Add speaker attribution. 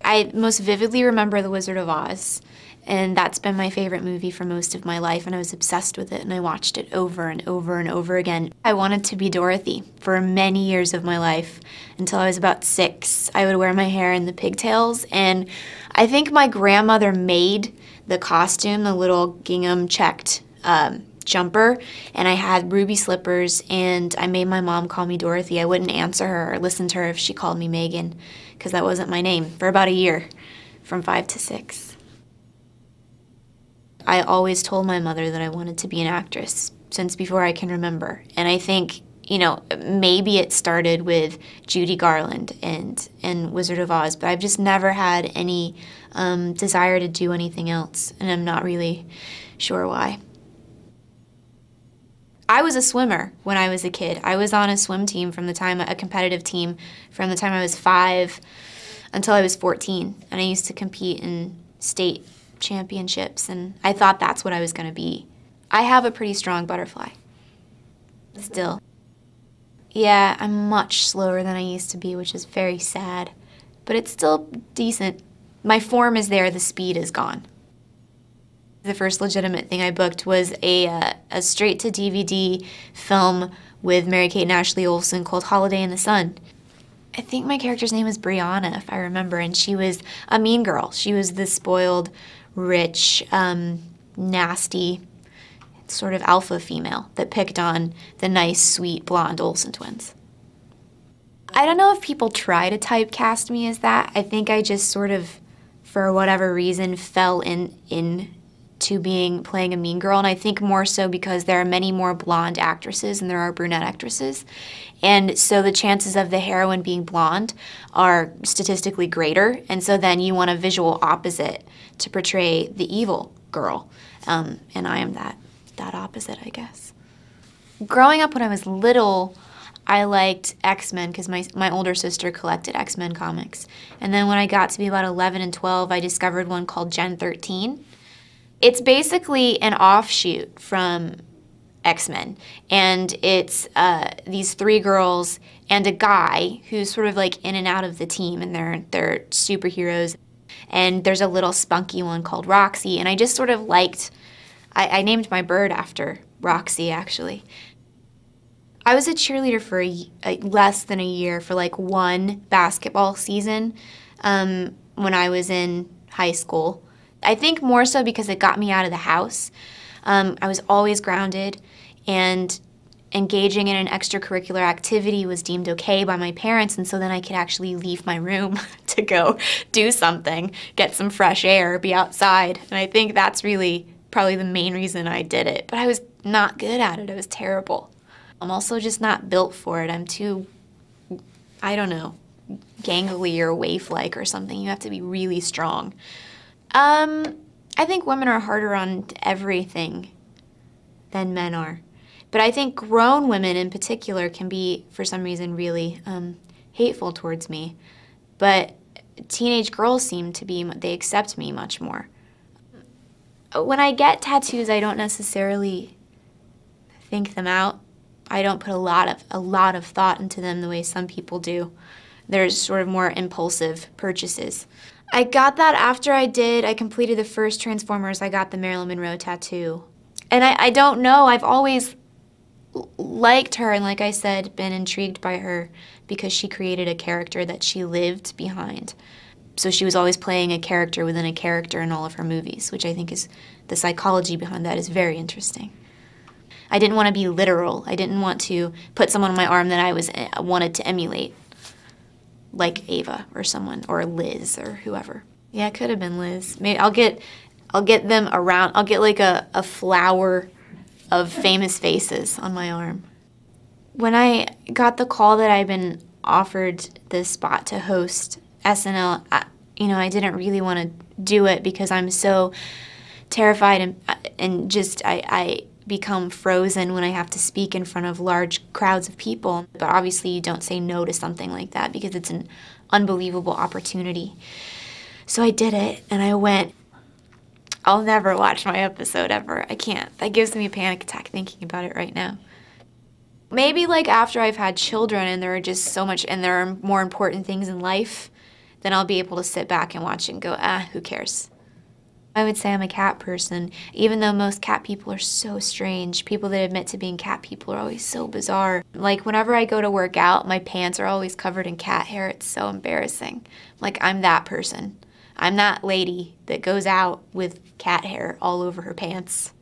Speaker 1: I most vividly remember The Wizard of Oz, and that's been my favorite movie for most of my life, and I was obsessed with it, and I watched it over and over and over again. I wanted to be Dorothy for many years of my life, until I was about 6. I would wear my hair in the pigtails, and I think my grandmother made the costume, the little gingham checked jumper, and I had ruby slippers, and I made my mom call me Dorothy. I wouldn't answer her or listen to her if she called me Megan, because that wasn't my name, for about a year, from 5 to 6. I always told my mother that I wanted to be an actress since before I can remember, and I think, you know, maybe it started with Judy Garland and Wizard of Oz, but I've just never had any desire to do anything else, and I'm not really sure why. I was a swimmer when I was a kid. I was on a swim team a competitive team, from the time I was 5 until I was 14. And I used to compete in state championships, and I thought that's what I was gonna be. I have a pretty strong butterfly, still. Yeah, I'm much slower than I used to be, which is very sad, but it's still decent. My form is there, the speed is gone. The first legitimate thing I booked was a straight-to-DVD film with Mary-Kate and Ashley Olsen called Holiday in the Sun. I think my character's name was Brianna, if I remember, and she was a mean girl. She was the spoiled, rich, nasty, sort of alpha female that picked on the nice, sweet, blonde Olsen twins. I don't know if people try to typecast me as that. I think I just sort of, for whatever reason, fell into playing a mean girl, and I think more so because there are many more blonde actresses than there are brunette actresses, and so the chances of the heroine being blonde are statistically greater, and so then you want a visual opposite to portray the evil girl, and I am that opposite, I guess. Growing up when I was little, I liked X-Men because my older sister collected X-Men comics, and then when I got to be about 11 and 12, I discovered one called Gen 13. It's basically an offshoot from X-Men, and it's these 3 girls and a guy who's sort of like in and out of the team, and they're superheroes. And there's a little spunky one called Roxy, and I just sort of liked, I named my bird after Roxy, actually. I was a cheerleader for less than a year, for like 1 basketball season when I was in high school. I think more so because it got me out of the house. I was always grounded, and engaging in an extracurricular activity was deemed okay by my parents, and so then I could actually leave my room to go do something, get some fresh air, be outside. And I think that's really probably the main reason I did it. But I was not good at it. It was terrible. I'm also just not built for it. I'm too, I don't know, gangly or waif-like or something. You have to be really strong. I think women are harder on everything than men are. But I think grown women in particular can be, for some reason, really hateful towards me. But teenage girls seem to be, they accept me much more. When I get tattoos, I don't necessarily think them out. I don't put a lot of thought into them the way some people do. There's sort of more impulsive purchases. I got that after I completed the first Transformers. I got the Marilyn Monroe tattoo. And I don't know, I've always liked her, and like I said, been intrigued by her because she created a character that she lived behind. So she was always playing a character within a character in all of her movies, which I think is, the psychology behind that is very interesting. I didn't want to be literal. I didn't want to put someone on my arm that I wanted to emulate, like Ava or someone, or Liz or whoever. Yeah, it could have been Liz. Maybe I'll get them around. I'll get like a flower of famous faces on my arm. When I got the call that I'd been offered the spot to host SNL, I didn't really want to do it because I'm so terrified and just I become frozen when I have to speak in front of large crowds of people. But obviously you don't say no to something like that because it's an unbelievable opportunity. So I did it, and I went. I'll never watch my episode ever. I can't. That gives me a panic attack thinking about it right now. Maybe like after I've had children and there are just so much, and there are more important things in life then I'll be able to sit back and watch it and go, who cares? I would say I'm a cat person, even though most cat people are so strange. People that admit to being cat people are always so bizarre. Like whenever I go to work out, my pants are always covered in cat hair. It's so embarrassing. Like I'm that person. I'm that lady that goes out with cat hair all over her pants.